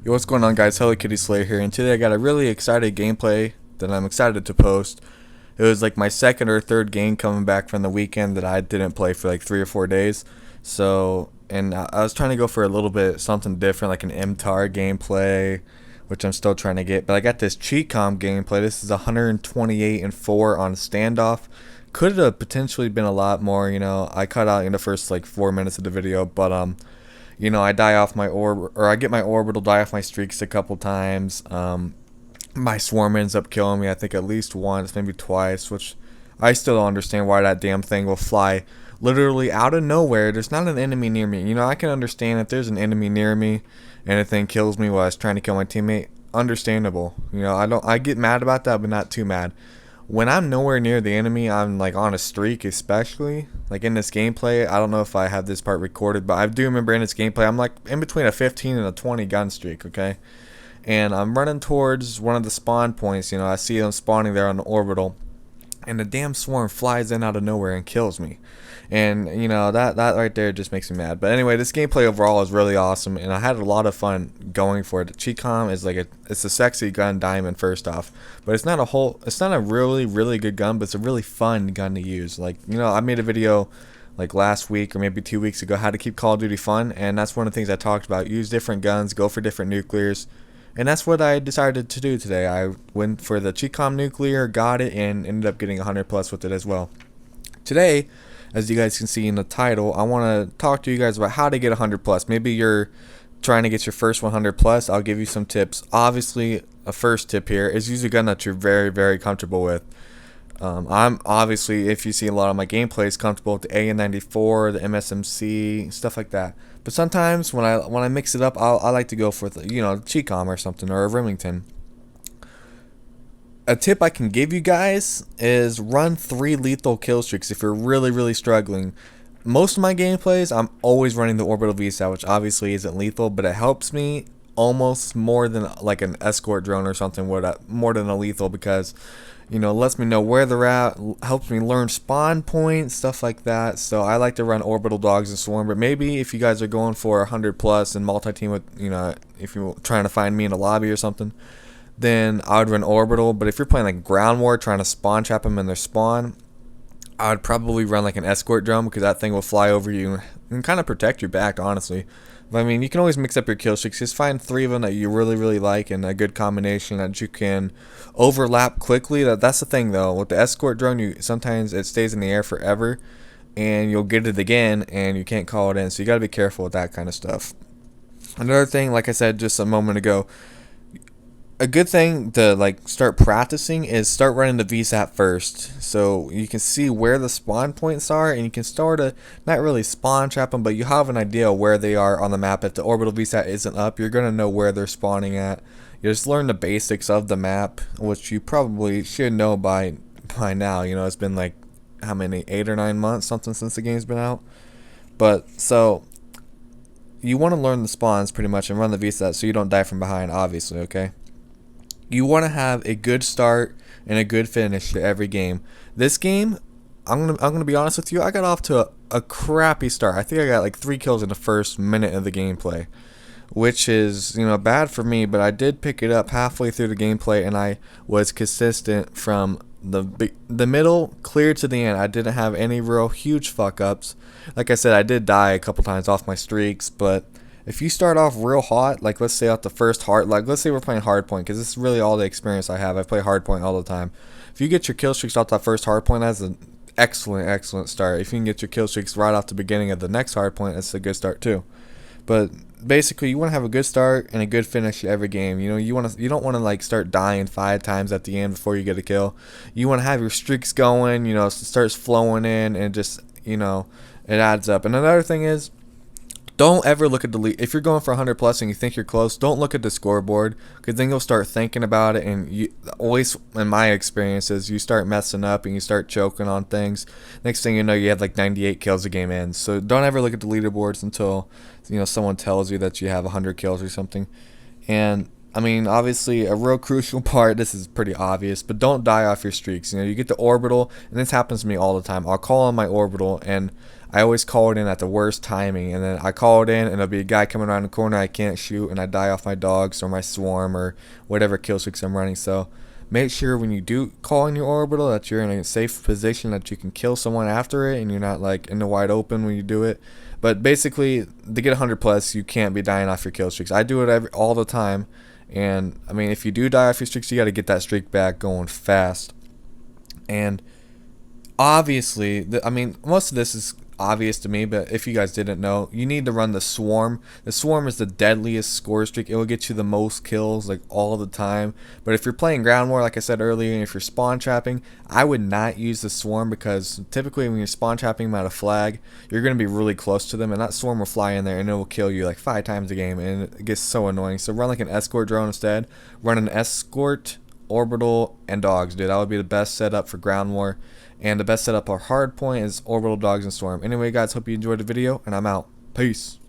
Yo, what's going on, guys? HelloKittySlayr here, and today I got a really excited gameplay that I'm excited to post. It was like my second or third game coming back from the weekend that I didn't play for like 3 or 4 days. And I was trying to go for a little bit something different, like an MTAR gameplay, which I'm still trying to get. But I got this Chicom gameplay. This is 128 and 4 on standoff. Could have potentially been a lot more. I cut out in the first like 4 minutes of the video, but I die off my orb, or I get my orbital, die off my streaks a couple times. My swarm ends up killing me, I think at least once, maybe twice, which I still don't understand why that damn thing will fly literally out of nowhere. There's not an enemy near me. I can understand if there's an enemy near me and a thing kills me while I was trying to kill my teammate. Understandable. I get mad about that, but not too mad. When I'm nowhere near the enemy, I'm like on a streak, especially like in this gameplay. I don't know if I have this part recorded, but I do remember in this gameplay I'm like in between a 15 and a 20 gun streak, okay? And I'm running towards one of the spawn points. I see them spawning there on the orbital, and the damn swarm flies in out of nowhere and kills me. And that right there just makes me mad. But anyway, this gameplay overall is really awesome, and I had a lot of fun going for it. The Chicom is it's a sexy gun, diamond, first off, but it's not a really good gun, but it's a really fun gun to use. I made a video like last week or maybe 2 weeks ago how to keep Call of Duty fun, and that's one of the things I talked about. Use different guns, go for different nuclears. And that's what I decided to do today. I went for the Chicom nuclear, got it, and ended up getting 100 plus with it as well. Today, as you guys can see in the title, I want to talk to you guys about how to get 100 plus. Maybe you're trying to get your first 100 plus. I'll give you some tips. Obviously, a first tip here is use a gun that you're very comfortable with. I'm obviously, if you see a lot of my gameplays, comfortable with the AN94, the MSMC, stuff like that. But sometimes when I mix it up, I like to go for the Chicom or something, or a Remington. A tip I can give you guys is run 3 lethal kill streaks if you're really struggling. Most of my gameplays, I'm always running the orbital VSAT, which obviously isn't lethal, but it helps me almost more than like an escort drone or something, more than a lethal, because lets me know where they're at, helps me learn spawn points, stuff like that. So I like to run orbital dogs and swarm. But maybe if you guys are going for 100 plus and multi-team with, if you're trying to find me in a lobby or something, then I would run orbital. But if you're playing like ground war, trying to spawn trap them in their spawn, I would probably run like an escort drone, because that thing will fly over you and kind of protect your back, honestly. But I mean, you can always mix up your kill streaks. Just find 3 of them that you really like, and a good combination that you can overlap quickly. That's the thing though. With the escort drone, sometimes it stays in the air forever, and you'll get it again, and you can't call it in. So you got to be careful with that kind of stuff. Another thing, like I said just a moment ago, a good thing to start practicing is start running the VSAT first, so you can see where the spawn points are, and you can start to not really spawn trap them, but you have an idea where they are on the map. If the orbital VSAT isn't up, you're gonna know where they're spawning at. You just learn the basics of the map, which you probably should know by now. It's been like how many, 8 or 9 months, something, since the game's been out. But so you want to learn the spawns pretty much and run the VSAT so you don't die from behind, obviously. Okay. You want to have a good start and a good finish to every game. This game, I'm gonna be honest with you, I got off to a crappy start. I think I got like 3 kills in the first minute of the gameplay, which is bad for me. But I did pick it up halfway through the gameplay, and I was consistent from the middle clear to the end. I didn't have any real huge fuck ups. Like I said, I did die a couple times off my streaks, but if you start off real hot, like let's say at the first let's say we're playing hardpoint, because this is really all the experience I have. I play hardpoint all the time. If you get your kill streaks off that first hardpoint, that's an excellent start. If you can get your kill streaks right off the beginning of the next hardpoint, that's a good start too. But basically, you want to have a good start and a good finish to every game. You don't want to start dying 5 times at the end before you get a kill. You want to have your streaks going. It starts flowing in, and just it adds up. And another thing is, don't ever look at the lead. If you're going for 100 plus and you think you're close, don't look at the scoreboard, because then you'll start thinking about it, and you always, in my experiences, you start messing up and you start choking on things. Next thing you know, you have like 98 kills a game ends. So don't ever look at the leaderboards until someone tells you that you have 100 kills or something. And I mean, obviously, a real crucial part, this is pretty obvious, but don't die off your streaks. You know, you get the orbital, and this happens to me all the time. I'll call on my orbital, and I always call it in at the worst timing, and then I call it in, and there'll be a guy coming around the corner I can't shoot, and I die off my dogs or my swarm or whatever kill streaks I'm running. So make sure when you do call in your orbital that you're in a safe position that you can kill someone after it, and you're not like in the wide open when you do it. But basically, to get 100 plus, you can't be dying off your kill streaks. I do it all the time. And I mean, if you do die off your streaks, you got to get that streak back going fast. And obviously, I mean, most of this is obvious to me, but if you guys didn't know, you need to run the swarm. The swarm is the deadliest score streak. It will get you the most kills like all the time. But if you're playing ground war, like I said earlier, and if you're spawn trapping, I would not use the swarm, because typically when you're spawn trapping them at a flag, you're going to be really close to them, and that swarm will fly in there and it will kill you like 5 times a game, and it gets so annoying. So run like an escort drone instead. Run an escort, orbital, and dogs, dude. That would be the best setup for ground war. And the best setup for hard point is orbital, dogs, and swarm. Anyway, guys, hope you enjoyed the video, and I'm out. Peace.